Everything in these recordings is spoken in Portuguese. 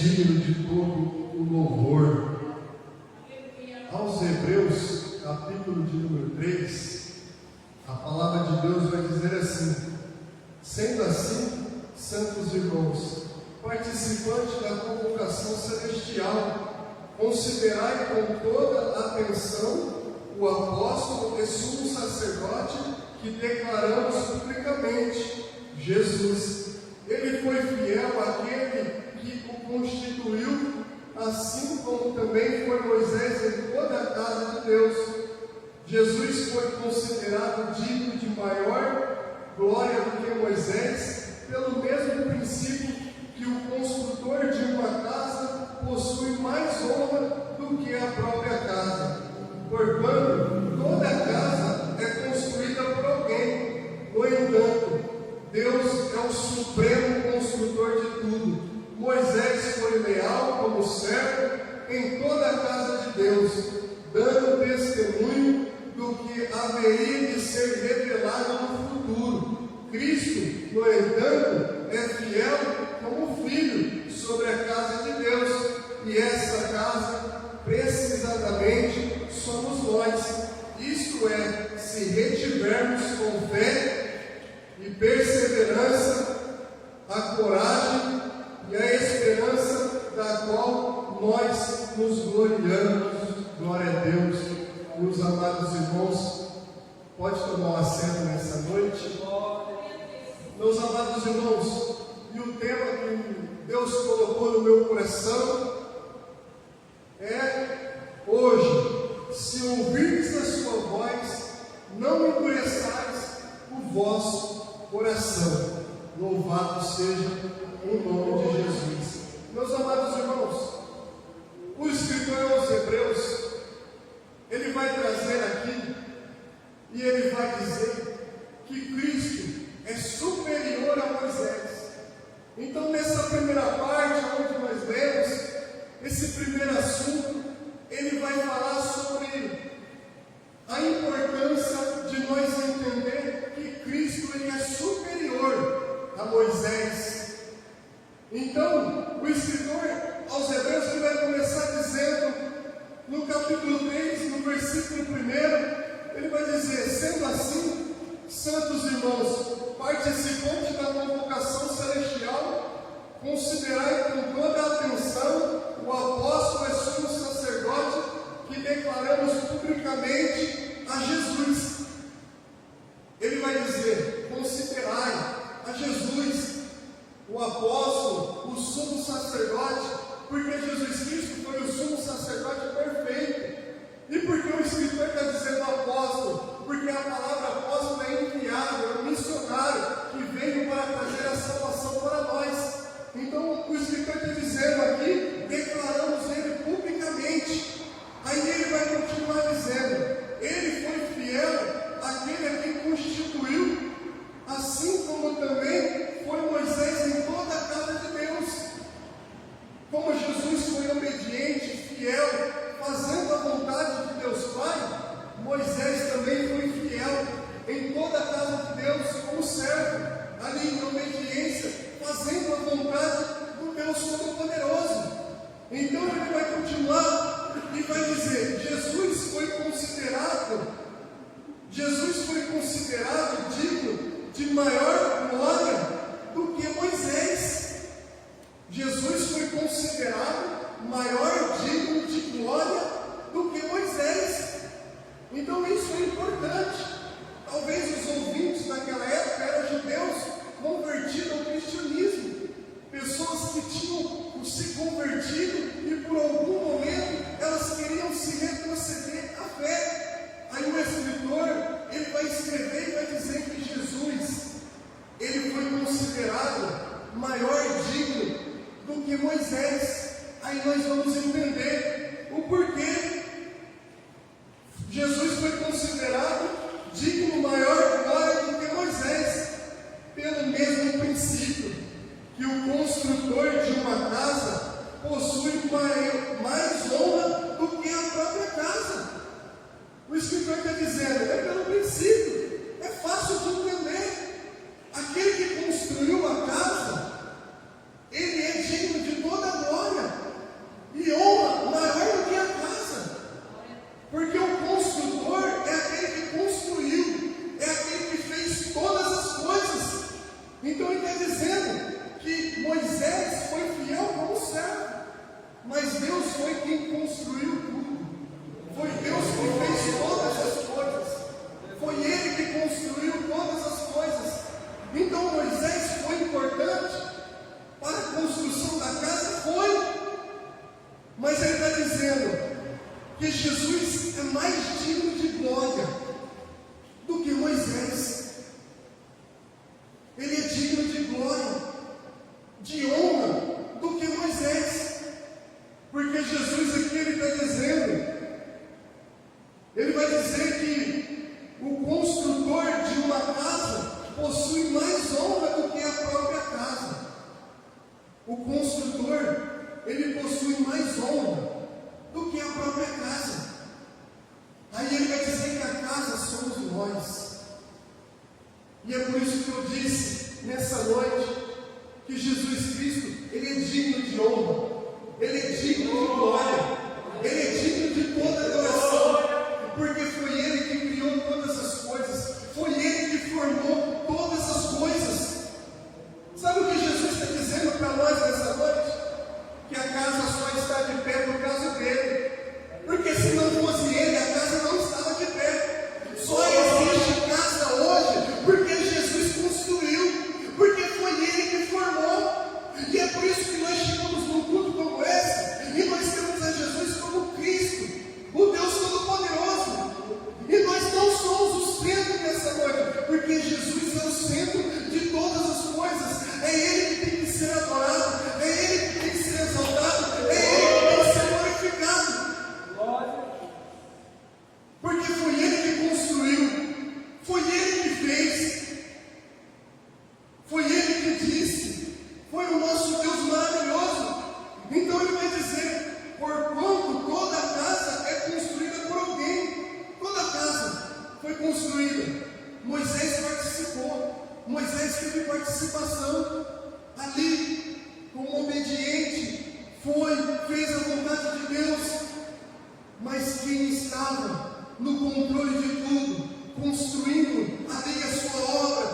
digno de todo o louvor. Aos Hebreus, capítulo de número 3, a palavra de Deus vai dizer assim: sendo assim, santos irmãos, participantes da convocação celestial, considerai com toda atenção o apóstolo e sumo sacerdote que declaramos publicamente, Jesus. Ele foi fiel àquele que o constituiu, assim como também foi Moisés em toda a casa de Deus. Jesus foi considerado digno de maior glória do que Moisés, pelo mesmo princípio que o construtor de uma casa possui mais honra do que a própria casa. Porquanto toda casa é construída por alguém. No entanto, Deus é o supremo construtor de tudo. Moisés foi leal como servo em toda a casa de Deus, dando testemunho do que haveria de ser revelado no futuro. Cristo, no entanto, é fiel como filho sobre a casa de Deus, e essa casa, precisamente, somos nós. Isto é, se retivermos com fé e perseverança a coragem e a esperança da qual nós nos gloriamos. Glória a Deus. Meus amados irmãos, pode tomar um assento nessa noite. Meus amados irmãos, e o tema que Deus colocou no meu coração é: hoje, se ouvirdes a sua voz, não endureçais o vosso coração. Louvado seja o nome de Jesus. Meus amados irmãos, o escritor aos Hebreus, ele vai trazer aqui e ele vai dizer que Cristo é superior a Moisés. Então, nessa primeira parte, onde nós lemos esse primeiro assunto, ele vai falar sobre a importância de nós entender que Cristo ele é superior a Moisés. Então, o escritor aos Hebreus ele vai começar dizendo, no capítulo 3, no versículo 1, ele vai dizer: sendo assim, santos irmãos, participantes da convocação celestial, considerai com toda a atenção o apóstolo e sumo sacerdote que declaramos publicamente a Jesus. Ele vai dizer: considerai a Jesus, o apóstolo, o sumo sacerdote, porque Jesus Cristo foi o sumo sacerdote perfeito. E por que o escritor está dizendo apóstolo? Porque a palavra apóstolo é enviado, é um missionário que veio para trazer a salvação para nós. Então o escritor está dizendo aqui: declaramos ele publicamente. Aí ele vai continuar dizendo: ele foi fiel àquele a quem constituiu, assim como também foi Moisés em toda a casa de Deus. Como Jesus foi obediente, fiel, fazendo a vontade de Deus Pai, Moisés também foi fiel em toda a casa de Deus como servo, ali em obediência, fazendo a vontade do Deus Todo-Poderoso. Então ele vai continuar e vai dizer: Jesus foi considerado digno de maior glória do que Moisés. Jesus foi considerado maior digno de glória do que Moisés. Então isso é importante. Talvez os ouvintes naquela época eram judeus convertidos ao cristianismo, pessoas que tinham se convertido e por algum momento elas queriam se retroceder à fé. Aí o escritor ele vai escrever e vai dizer que Jesus ele foi considerado maior digno do que Moisés. Aí nós vamos entender o porquê. Jesus foi considerado digno maior glória do que Moisés, pelo mesmo princípio que o construtor de uma casa possui mais honra do que a própria casa. O escritor está dizendo: é pelo princípio, é fácil de entender. Aquele que construiu a casa, ele é digno de toda a glória. que Jesus é mais digno de glória do que Moisés. Ele é digno de glória, de honra, do que Moisés. Porque Jesus aqui ele está dizendo, ele vai dizer que o construtor de uma casa possui mais honra do que a própria casa. O construtor, ele possui mais honra do que a própria casa. Aí ele vai dizer que a casa somos nós. E é por isso que eu disse nessa noite que Jesus Cristo, ele é digno de honra, ele é digno de glória, ele é digno de toda adoração, porque foi ele que criou todas as coisas, foi ele que formou todas as coisas. Sabe o que Jesus está dizendo para nós nessa noite? Que a casa só está de pé por causa dele, porque se não fosse ele, a casa não estava de pé. Só existe casa hoje porque Jesus construiu, porque foi ele que formou. E é por isso que nós chegamos num culto como esse, e nós temos a Jesus como Cristo, o Deus Todo-Poderoso. E nós não somos o centro nessa noite, porque Jesus é o centro de todas as coisas. É ele que tem que ser adorado, é ele que tem que ser exaltado, é ele que tem que ser glorificado. Porque foi ele que construiu, foi ele que fez, foi ele que disse, foi o nosso Deus maravilhoso. Então ele vai dizer, porquanto toda a casa é construída por alguém, toda a casa foi construída. Moisés participou, Moisés teve participação ali, como obediente, fez a vontade de Deus. Mas quem estava no controle de tudo, construindo ali a sua obra,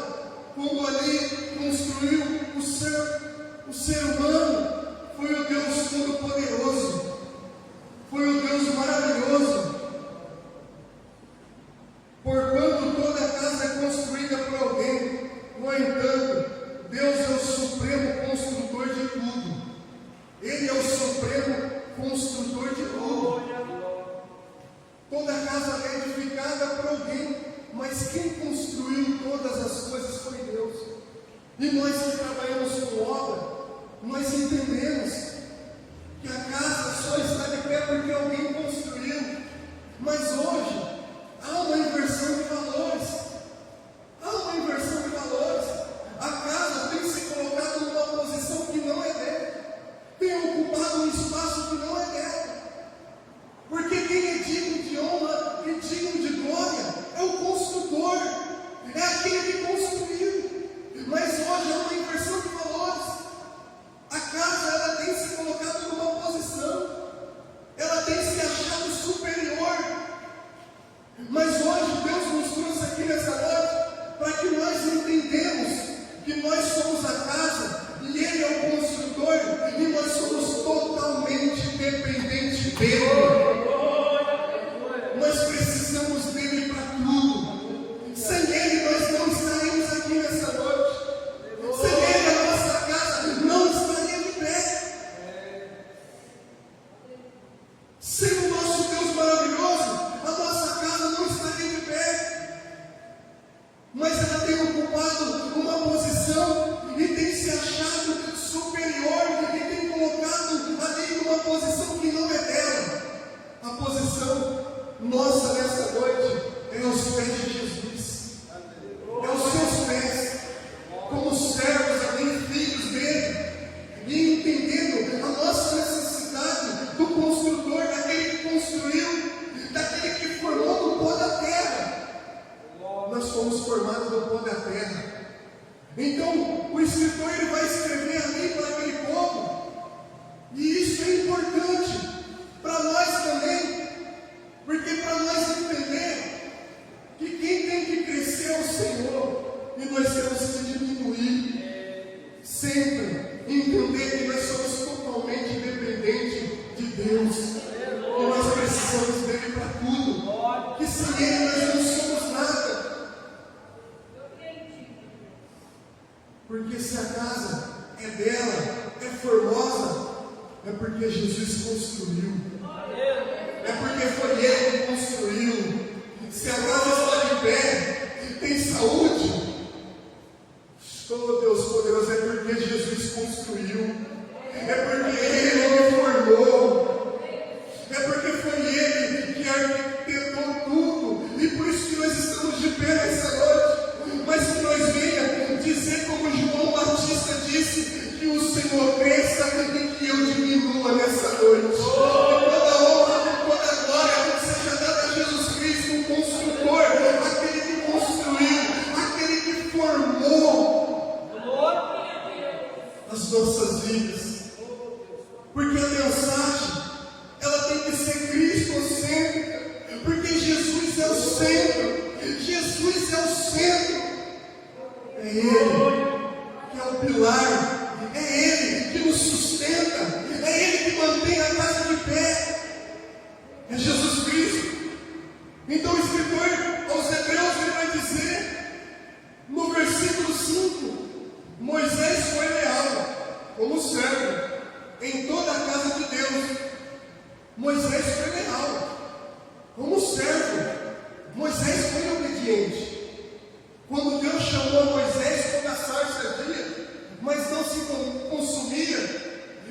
como ali construiu o ser humano, foi o Deus Todo-Poderoso, foi o Deus maravilhoso. Porquanto toda a casa é construída por alguém, no entanto, Deus é o supremo construtor de tudo. Ele é o supremo construtor de tudo. Toda casa é edificada por alguém, mas quem construiu todas as coisas foi Deus. E nós que trabalhamos com obra, nós entendemos que a casa só está de pé porque alguém construiu. Mas hoje há uma inversão de valores. Há uma inversão de valores. A casa tem se colocado numa posição que não é dela, tem ocupado um espaço que não é dela. Porque quem é digno de honra e digno de glória é o construtor, é aquele que construiu. Mas hoje há uma inversão de valores. A casa ela tem se colocado numa posição, ela tem se achado superior. Mas hoje Deus nos trouxe aqui nessa noite para que nós entendamos que nós somos a casa e Ele é o construtor e nós somos totalmente dependentes dEle. Nós precisamos dele para tudo. Sem ele nós não estaremos aqui nessa noite. Sem ele a nossa casa não estaria de pé. Sem o nosso Deus maravilhoso, a nossa casa não estaria de pé. Mas ela tem ocupado uma posição e tem se achado superior e tem colocado ali numa posição que não é dela. A posição nossa nessa noite é aos pés de Jesus, é aos seus pés, como servos ali, filhos dele, e entendendo a nossa necessidade do construtor, daquele que construiu, daquele que formou do pó da terra. Nós fomos formados do pó da terra. Então o escritor ele vai escrever ali para aquele povo, e isso é importante para nós também. Porque para nós entender que quem tem que crescer é o Senhor, e nós temos que diminuir, sempre entender que nós somos totalmente dependentes de Deus, e nós precisamos dele para tudo, que sem ele nós não somos nada. Porque se a casa é dela, é formosa, é porque Jesus construiu. é porque foi Ele que construiu. Se a casa está de pé, tem saúde. Oh Deus poderoso, é porque Jesus construiu, é porque Ele me formou, é porque foi Ele que arquitetou tudo, e por isso que nós estamos de pé nessa noite. Mas que nós venha dizer como João Batista disse, que o Senhor cresça e que eu diminua nessa noite. Que toda honra e toda glória seja dada a Jesus Cristo, o construtor, aquele que construiu, aquele que formou as nossas vidas. Porque a mensagem, ela tem que ser cristocêntrica, porque Jesus é o centro. Jesus é o centro. É Ele que é o pilar, é Ele que nos sustenta, é Ele que mantém a casa de pé, é Jesus Cristo. Então o escritor aos Hebreus ele vai dizer no versículo 5: Moisés foi leal como servo em toda a casa de Deus. Moisés foi leal como servo. Moisés foi obediente. Quando Deus chamou Moisés, quando a sarça ardia, mas não se consumia,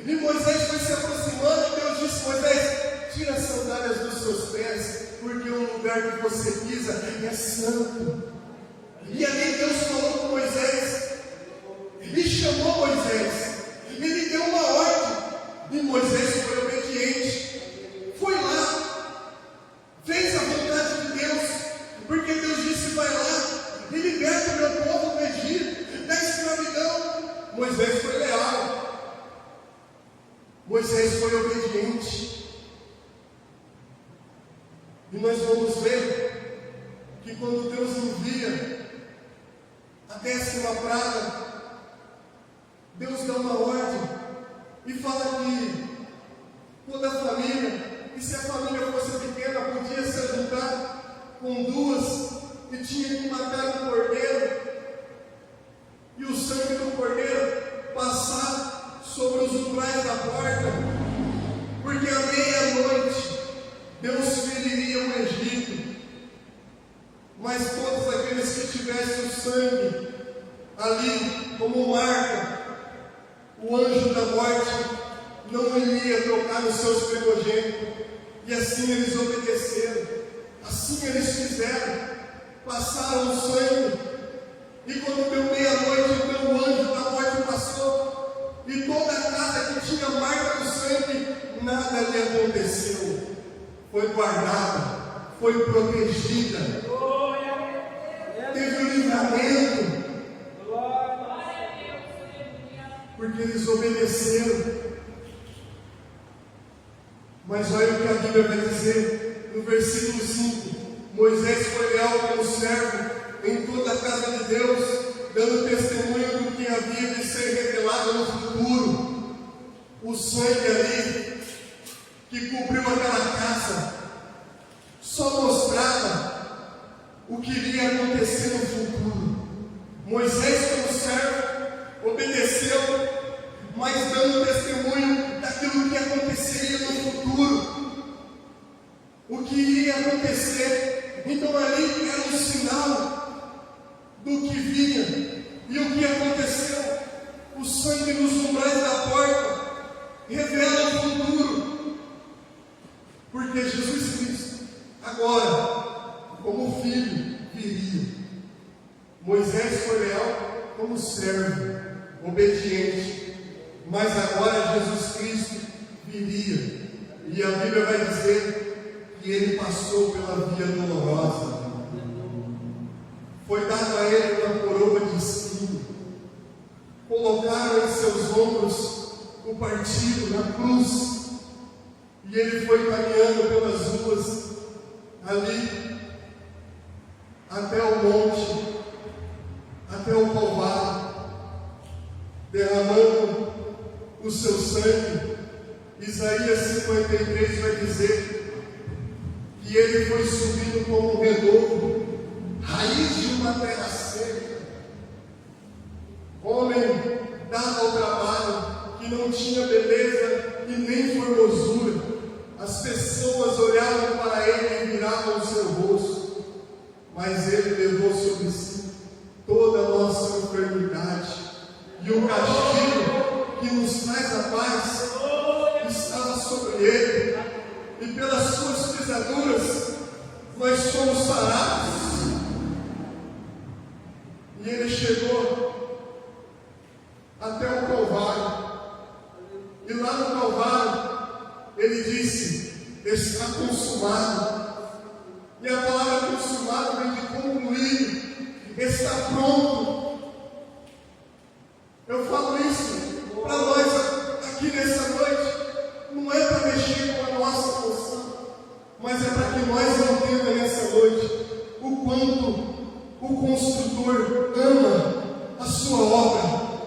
e Moisés foi se aproximando, e Deus disse: Moisés, tira as sandálias dos seus pés, porque o lugar que você pisa é santo. E ali Deus falou com Moisés, e chamou Moisés, ele deu uma ordem, e Moisés foi obediente, foi lá, fez a vontade de Deus, porque Deus disse: vai lá e liberta o meu povo do Egito, da escravidão. Moisés foi leal, Moisés foi obediente. E nós vamos ver que quando Deus envia a 10ª praga, Deus dá uma ordem e fala que toda a família, e se a família fosse pequena, podia se juntar com 2 e tinha que matar um cordeiro, e o sangue do cordeiro passar sobre os umbrais da porta, porque à meia-noite Deus feriria o Egito, mas todos aqueles que tivessem o sangue ali como marca, o anjo da morte não iria tocar nos seus primogênitos. E assim eles obedeceram, assim eles fizeram, passaram o sangue. E quando deu meia-noite, então o anjo da morte passou, e toda a casa que tinha marca do sangue, nada lhe aconteceu. Foi guardada, foi protegida, teve o livramento, porque eles obedeceram. Mas olha o que a Bíblia vai dizer no versículo 5: Moisés foi leal como servo em toda a casa de Deus, dando testemunho do que havia de ser revelado no futuro. O sangue ali que cobriu aquela casa só mostrava o que iria acontecer no futuro. Moisés, como servo, obedeceu, mas dando testemunho daquilo que aconteceria no futuro, o que iria acontecer. Então ali era um sinal do que vinha, e o que aconteceu. O sangue nos umbrais da porta revela o futuro, porque Jesus Cristo agora como filho viria. Moisés foi leal como servo, obediente, mas agora Jesus Cristo viria, e a Bíblia vai dizer que ele passou pela via dolorosa. Foi dado a ele uma coroa de espinho, colocaram em seus ombros o partido na cruz, e ele foi caminhando pelas ruas ali até o monte, até o Calvário, derramando o seu sangue. Isaías 53 vai dizer que ele foi subindo como um renovo, raiz de uma terra seca. Homem dado ao trabalho, que não tinha beleza e nem formosura. As pessoas olhavam sobre ele, e pelas suas pisaduras nós somos sarados. E ele chegou até o Calvário, e lá no Calvário ele disse: está consumado. E a palavra consumado vem de concluir, está pronto. Eu falo isso para nós aqui nessa noite, não é para mexer com a nossa emoção, mas é para que nós entendamos nessa noite o quanto o construtor ama a sua obra,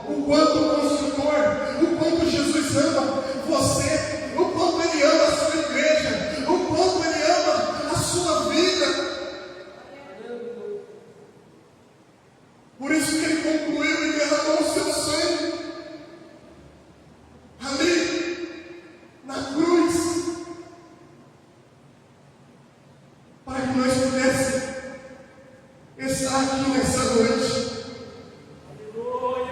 o quanto o construtor, o quanto Jesus ama você, o quanto ele ama a sua igreja, o quanto ele ama a sua vida. Por isso que ele concluiu e derramou o seu sangue ali na cruz, para que nós pudéssemos estar aqui nessa noite,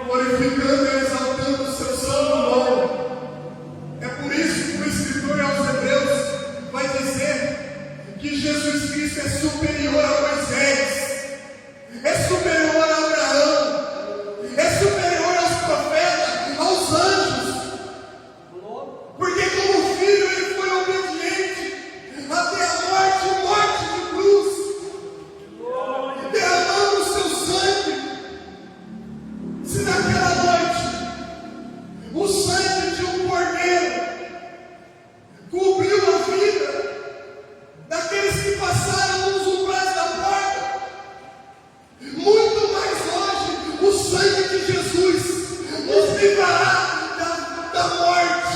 glorificando e exaltando o seu santo nome. É por isso que o escritor aos Hebreus vai dizer que Jesus Cristo é superior a Moisés, é superior a Abraão, é superior aos profetas, aos anjos, porque como filho ele foi obediente até a morte de cruz, derramando o seu sangue. Se naquela noite o sangue de um cordeiro cobriu a vida daqueles que passaram nos umbrais da porta, muito mais hoje o sangue de Jesus nos livrará da morte.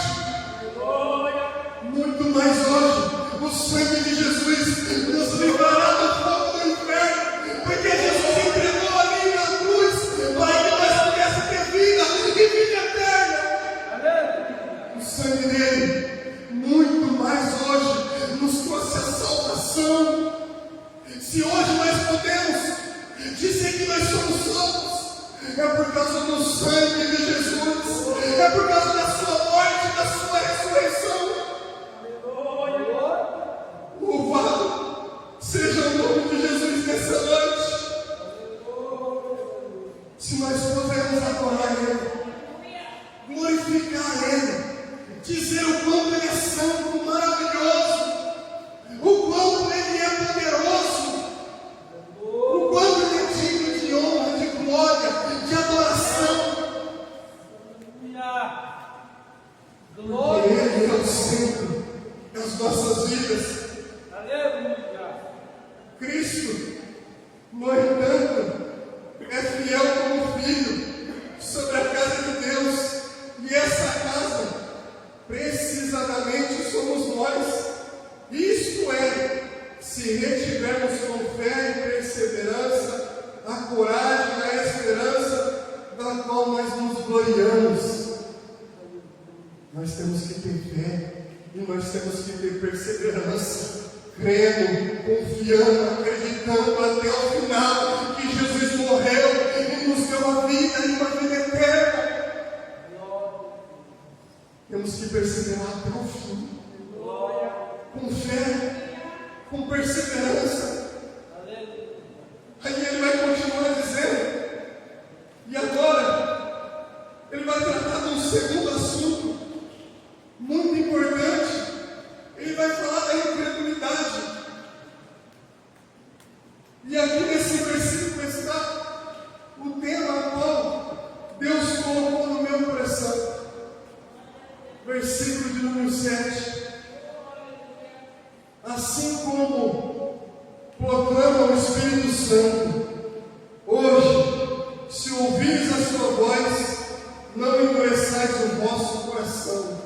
Muito mais hoje o sangue de Jesus nos livrará do fogo do inferno, porque Jesus entregou ali na cruz para que nós pudéssemos ter vida e vida eterna. O sangue dele, muito mais hoje, nos trouxe a salvação. Se hoje nós podemos dizer que nós somos salvos, é por causa do sangue de Jesus, é por causa da sua morte e da sua ressurreição. Louvado seja o nome de Jesus nessa noite. Se nós pudermos adorar Ele, glorificar Ele, dizer o quanto Ele é santo, maravilhoso, o quanto Ele é poderoso, o quanto Ele é digno de honra, de glória, de adoração. Porque Ele é o centro das nossas vidas. Cristo, no entanto, é fiel como filho sobre a casa de Deus, e essa casa, precisamente, somos nós. Isto é, se retivermos com fé e perseverança a coragem, a esperança da qual nós nos gloriamos. Nós temos que ter fé e nós temos que ter perseverança, crendo, confiando, acreditando até o final que Jesus morreu e nos deu a vida e uma vida eterna. Temos que perseverar até o fim, com fé, com perseverança. Aí ele vai continuar dizendo, e agora ele vai tratar de um segundo assunto muito importante. Ele vai falar da incredulidade. E aqui nesse versículo está o tema ao qual Deus colocou no meu coração. Versículo de número 7. Assim como proclama o Espírito Santo, hoje, se ouvires a sua voz, não endureçais o vosso coração.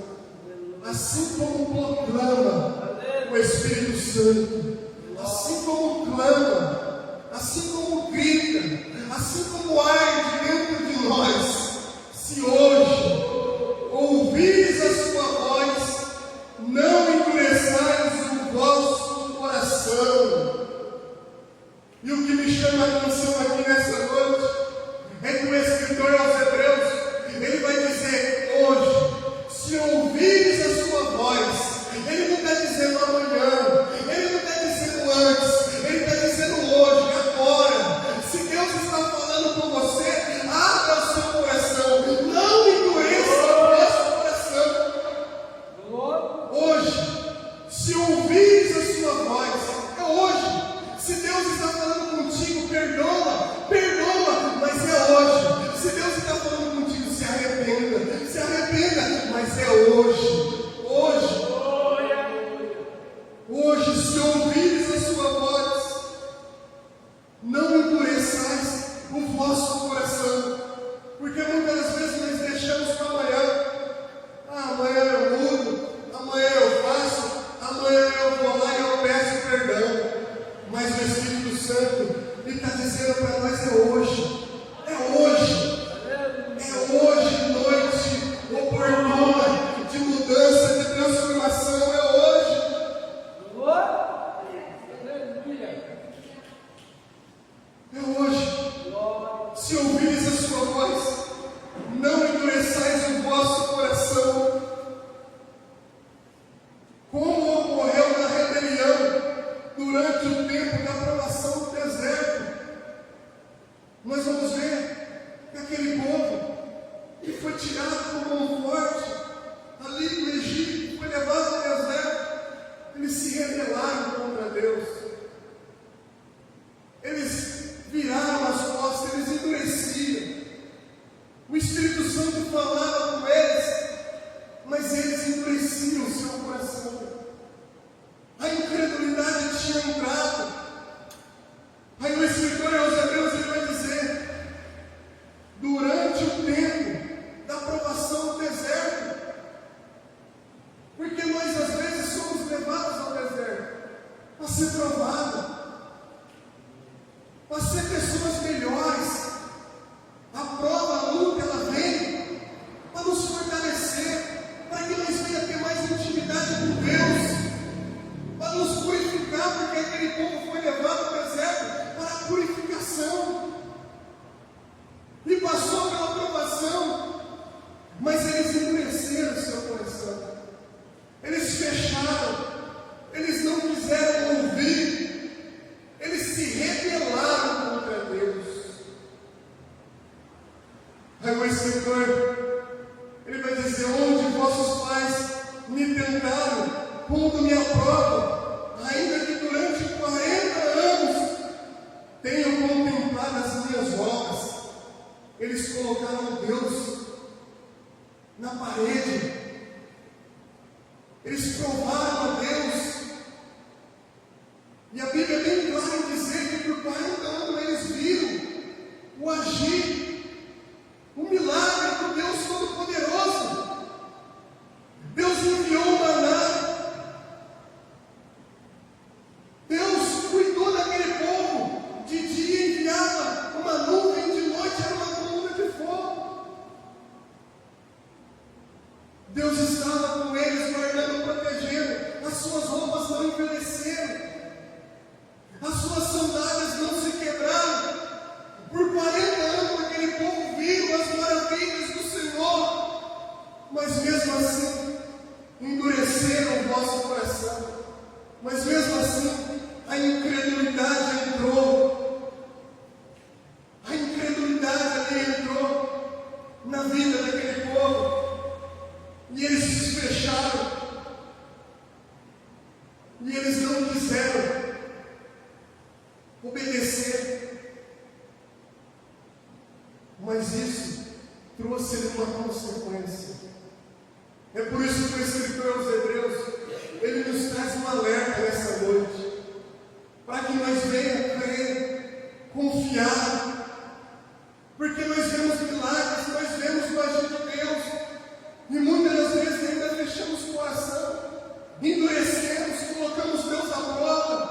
Assim como proclama o Espírito Santo, assim como clama, assim como grita, assim como arde dentro de nós, se hoje ouvires a sua voz, não endureçais o vosso coração. E o que me chama a atenção aqui nessa noite é que o escritor aos Hebreus, ele vai dizer hoje, se ouvires a sua voz, hoje, se ouvires a sua voz, é hoje. Se Deus está falando contigo, perdoa, mas é hoje. Se Deus está falando contigo, se arrependa, mas é hoje. Hoje, se ouvires a sua voz, não endureçais o vosso coração, porque muitas das vezes nós deixamos para amanhã. Amanhã eu mudo, amanhã eu faço, amanhã eu vou lá e eu peço perdão. Mas o Espírito Santo está dizendo para nós: é hoje, noite oportuna de mudança, de transformação, é hoje. É hoje. Se ouvires a sua voz, não endureçais o vosso coração, como ocorreu na rebelião durante o tempo da provação do deserto. Nós vamos ver que aquele povo que foi tirado com mão forte ali do Egito, foi levado ao deserto, eles se rebelaram contra Deus. Eles viraram as costas, eles endureciam. O Espírito Santo falava com eles, mas eles endureciam o seu coração. A incredulidade tinha entrado. Aí o escritor aos Hebreus ele vai dizer: durante o tempo da provação do deserto, porque nós às vezes somos levados ao deserto para ser provados, para ser pessoas melhores. A prova, a luta, ela vem para nos fortalecer, para que nós venhamos ter mais intimidade com Deus, para nos purificar, porque aquele povo foi levado ao deserto para a purificação, e passou pela provação, mas eles endureceram o seu coração, eles fecharam, eles não quiseram ouvir, eles se rebelaram contra Deus. Aí o escritor, ele vai dizer: onde vossos pais me tentaram, pondo-me à prova, ainda que durante 40 anos tenham contemplado as minhas obras. Eles colocaram Deus na parede, eles provaram a Deus, e a Bíblia é bem clara em dizer que por 40 anos eles viram o agir, o milagre do Deus Todo-Poderoso. Deus enviou o maná, Deus cuidou daquele povo. De dia enviava uma nuvem, de noite era uma coluna de fogo. Deus estava com eles, guardando, protegendo. As suas roupas não envelheceram, as suas sandálias não se quebraram. Por 40 anos aquele povo viu as maravilhas do Senhor, mas mesmo assim endureceram o vosso coração, mas mesmo assim a incredulidade entrou. A incredulidade ali entrou na vida daquele povo, e eles se fecharam, e eles não quiseram obedecer. Mas isso trouxe uma consequência. É por isso que o escritor aos Hebreus, ele nos traz um alerta nessa noite, para que nós venhamos crer, confiar, porque nós vemos milagres, nós vemos o agir de Deus, e muitas das vezes ainda fechamos o coração, endurecemos, colocamos Deus à prova.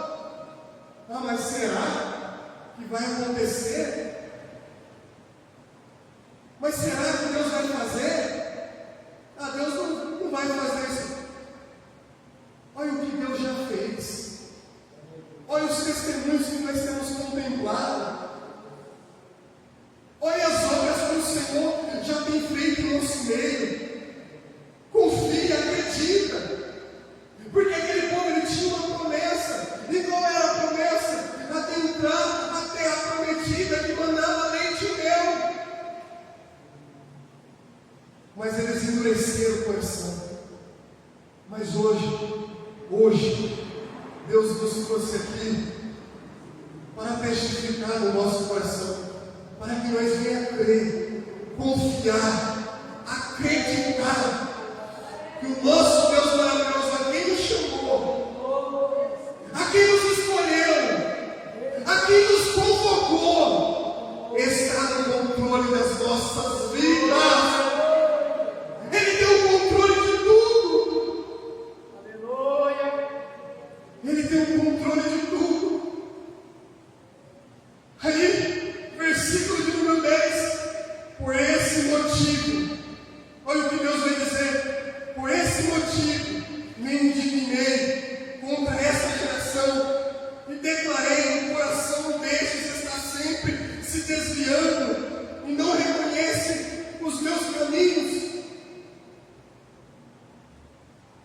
Mas será que vai acontecer? Mas será que Deus vai fazer? hoje, Deus nos trouxe aqui para testificar no nosso coração, para que nós venhamos a crer, confiar, acreditar que o nosso Deus maravilhoso, a quem nos chamou, a quem nos escolheu, a quem nos convocou, está no controle das nossas vidas. Ele tem o controle de tudo. Aleluia. Ele tem o controle de tudo. Aí, versículo de número 10. Por esse motivo, olha o que Deus vai dizer. Por esse motivo, me indignei contra essa geração e declarei: o coração destes está sempre se desviando e não reconhece os meus caminhos.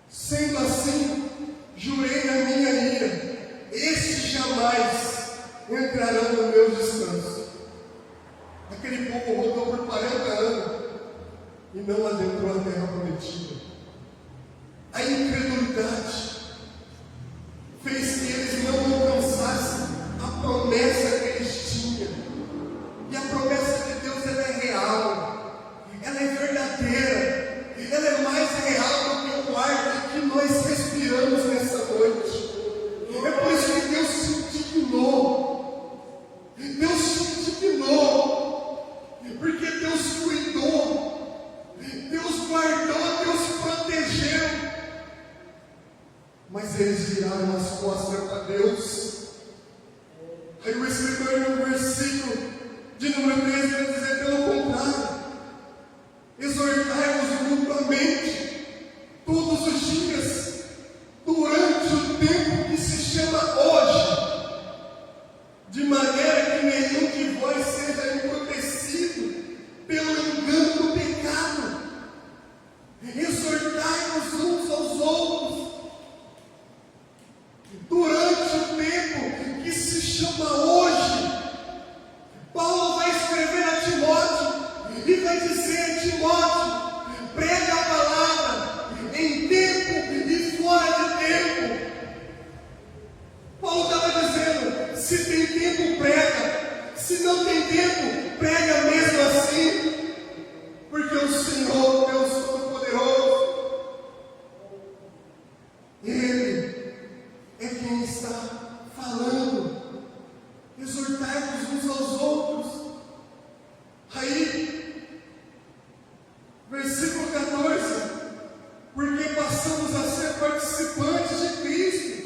Sendo assim, jurei na minha ira: estes jamais entrarão no meu descanso. Aquele povo rodou por 40 anos e não adentrou a terra prometida. A incredulidade fez que eles não alcançassem a promessa que eles tinham. E a promessa de Deus, ela é real, ela é verdadeira, ela é mais real do que o ar que nós respiramos nessa noite. É por isso que Deus se indignou. Deus se indignou, porque Deus cuidou, Deus guardou, Deus protegeu. Mas eles viraram as costas para Deus. Aí o escritor, no versículo de número 13, vai dizer: pelo contrário, exortai-vos mutuamente todos os dias, durante o tempo que se chama hoje, de maneira que nenhum de vós seja embrutecido pelo engano do pecado. Exortai-vos uns aos outros, durante o tempo que se chama hoje. Paulo vai escrever a Timóteo e vai dizer a Timóteo: prega a palavra em tempo e fora de tempo. Paulo estava dizendo: se tem tempo, prega; se não tem tempo, prega mesmo assim, porque o Senhor, Deus Todo-Poderoso, Ele é quem está falando. Exortai-vos uns aos outros. Aí, versículo 14: porque passamos a ser participantes de Cristo,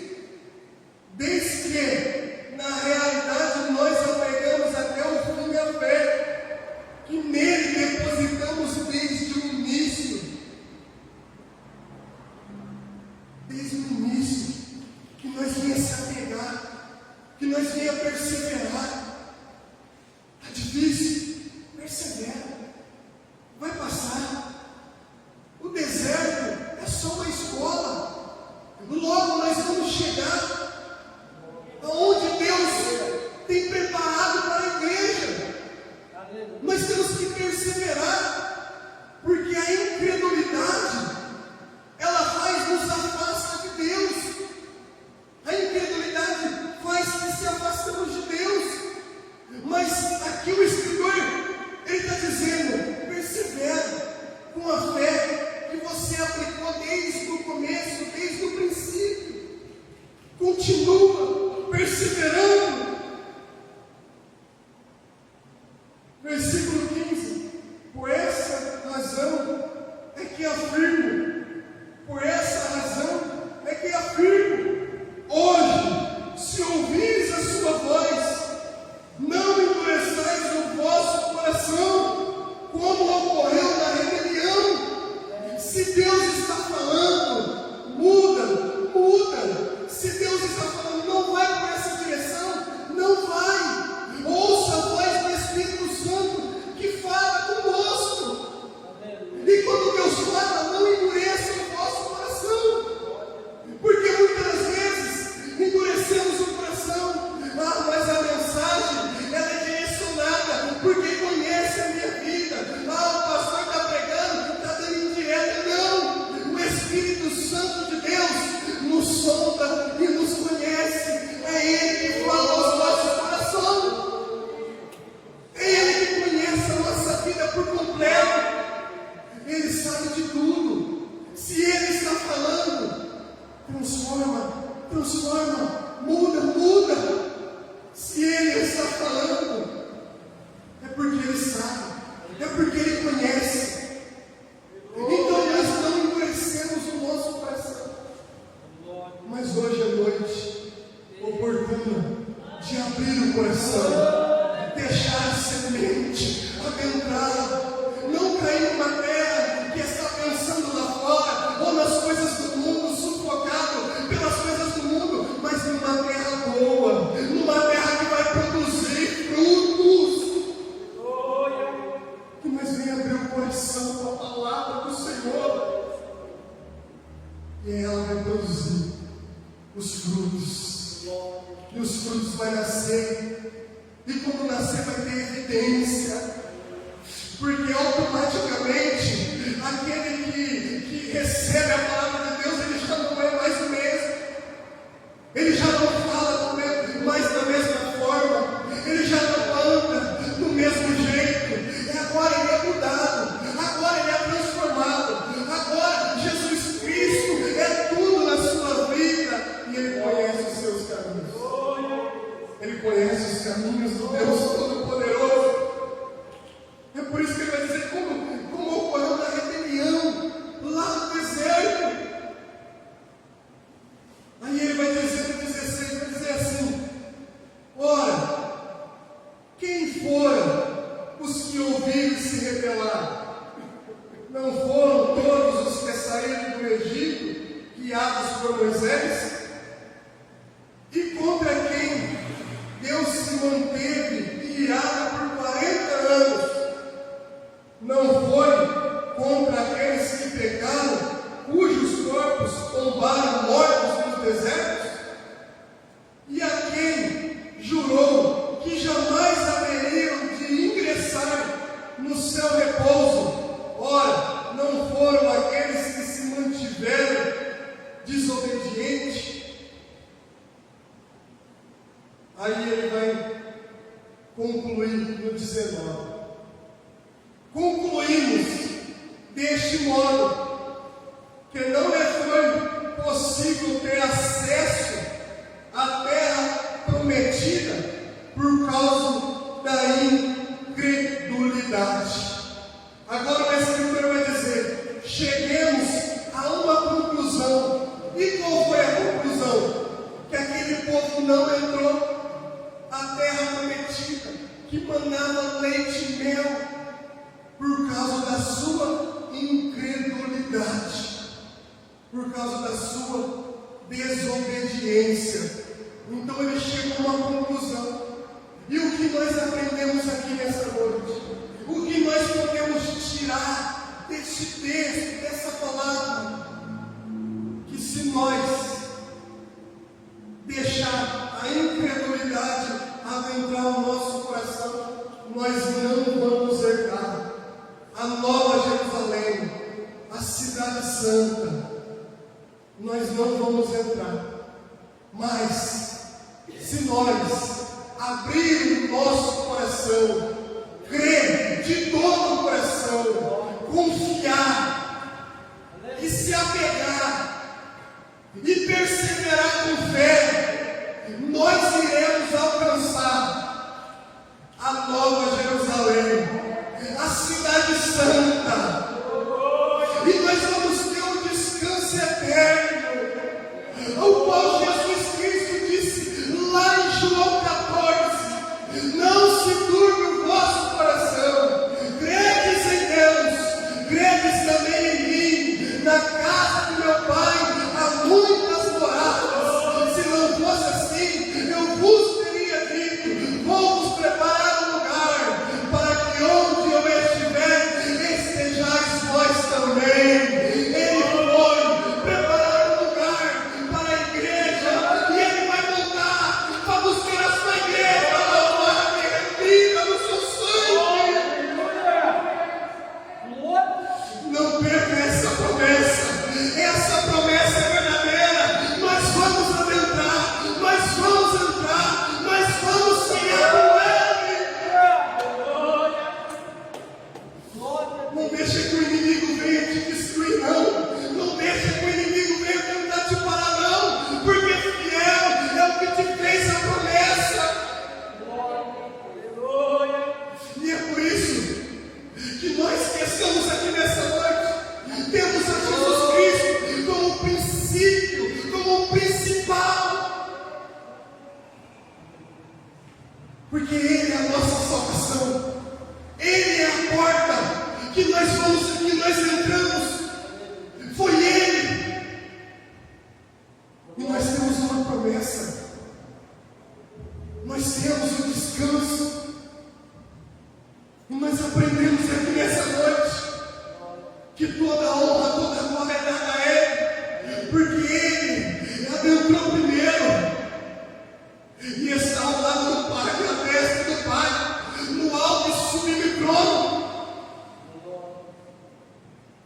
desde que, na realidade, nós apegamos até o fim da fé, que nele depositamos desde o início. Desde o início, que nós venhamos se apegar, que nós venhamos perseverar. Está difícil? Persevera. Vai passar. O deserto é só uma escola. Logo nós vamos chegar aonde Deus tem preparado para a igreja. Nós temos que perseverar, porque a incredulidade, ela nos afasta de Deus. A incredulidade faz que se afastamos de Deus. Mas aqui o escritor, ele está dizendo: persevera com a fé que você aplicou desde o começo, desde o princípio. Continua perseverando. Versículo 15: por essa razão é que afirmo, hoje, se ouvires a sua voz, não endureçais o vosso coração, como ocorreu na rebelião. Se Deus está falando, muda. Se Deus está falando coração, deixar semente adentrar, não cair numa terra que está pensando lá fora, ou nas coisas do mundo, sufocado pelas coisas do mundo, mas numa terra boa, numa terra que vai produzir frutos. Que nós venhamos abrir o coração com a palavra do Senhor, e ela vai produzir os frutos, e os frutos vão nascer, e quando nascer vai ter evidência, porque automaticamente aquele que recebe a palavra de Deus, ele já não é mais o mesmo, ele já não fala mais da mesma forma, ele já não anda do mesmo jeito, agora ele é mudado, agora ele é transformado, agora Jesus Cristo é tudo na sua vida, e ele conhece os seus caminhos, ele conhece os caminhos do Deus Todo-Poderoso. É por isso que ele vai dizer como ocorreu na rebelião lá no deserto. Aí ele vai dizer no 16, vai dizer assim: ora, quem foram os que ouviram se rebelar? Não foram todos os que saíram do Egito, guiados por Moisés? E contra quem Deus se manteve irado por 40 anos? Não foi contra aqueles que pecaram, cujos corpos tombaram mortos nos desertos? E a quem jurou que jamais haveriam de ingressar no seu repouso? Ora, não foram aqueles que se mantiveram desobedientes? Aí ele vai concluir no 19. Concluímos deste modo que não lhe foi possível ter acesso à terra prometida por causa da incredulidade. Agora a Escritura vai dizer: cheguemos a uma conclusão. E qual foi a conclusão? Que aquele povo não entrou à terra prometida, que manava leite e mel, por causa da sua incredulidade, por causa da sua desobediência. Então ele chega a uma conclusão. E o que nós aprendemos aqui nessa noite? O que nós podemos tirar desse texto, dessa palavra? Que se nós deixar a incredulidade adentrar o nosso coração, nós não vamos herdar a nova Jerusalém, a cidade santa. Nós não vamos entrar. Mas se nós abrirmos o nosso coração, crer de todo o coração, confiar e se apegar e perseverar com fé, nós iremos alcançar a nova Jerusalém, a cidade santa, e nós vamos ter um descanso eterno, o qual Jesus Cristo disse lá em João 14: não se turbe o vosso coração, credes em Deus, credes também em mim. Na casa do meu Pai há muitas moradas, se não fosse assim, eu vos teria dito: vou vos preparar um lugar, para que onde eu estiver, estejais vós também. Ele foi preparar um lugar para a igreja promessa. Nós temos o descanso. E nós aprendemos aqui nessa noite que toda a honra, toda a glória é dada a Ele, porque Ele adentrou primeiro e está ao lado do Pai, à destra do Pai, no alto e sublime trono.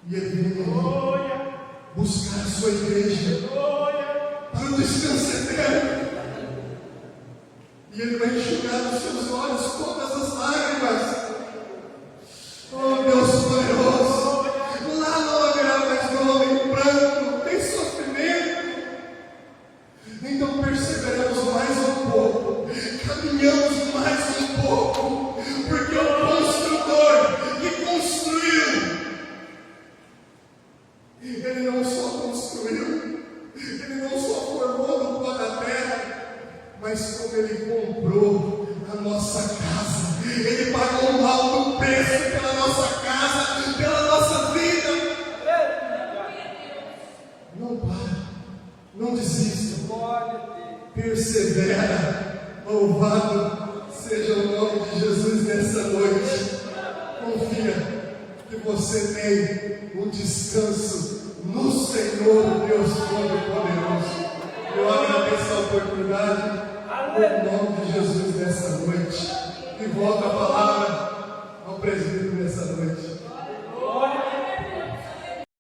E Ele vem buscar a sua igreja para o descanso eterno. E Ele vai enxugar nos seus olhos todas as lágrimas. Oh, Deus poderoso, lá não haverá mais dor, nem pranto, nem sofrimento. Então perseveramos mais um pouco, caminhamos mais um pouco, porque o construtor que construiu, Ele não só construiu, Ele não só formou no pó da terra, mas como Ele comprou a nossa casa. Ele pagou um alto preço pela nossa casa, pela nossa vida. Não para, não desista, persevera. Louvado seja o nome de Jesus nessa noite. Confia que você tem um descanso no Senhor Deus Todo-Poderoso. Eu agradeço a oportunidade, no nome de Jesus nessa noite. E volta a palavra ao presbítero nessa noite.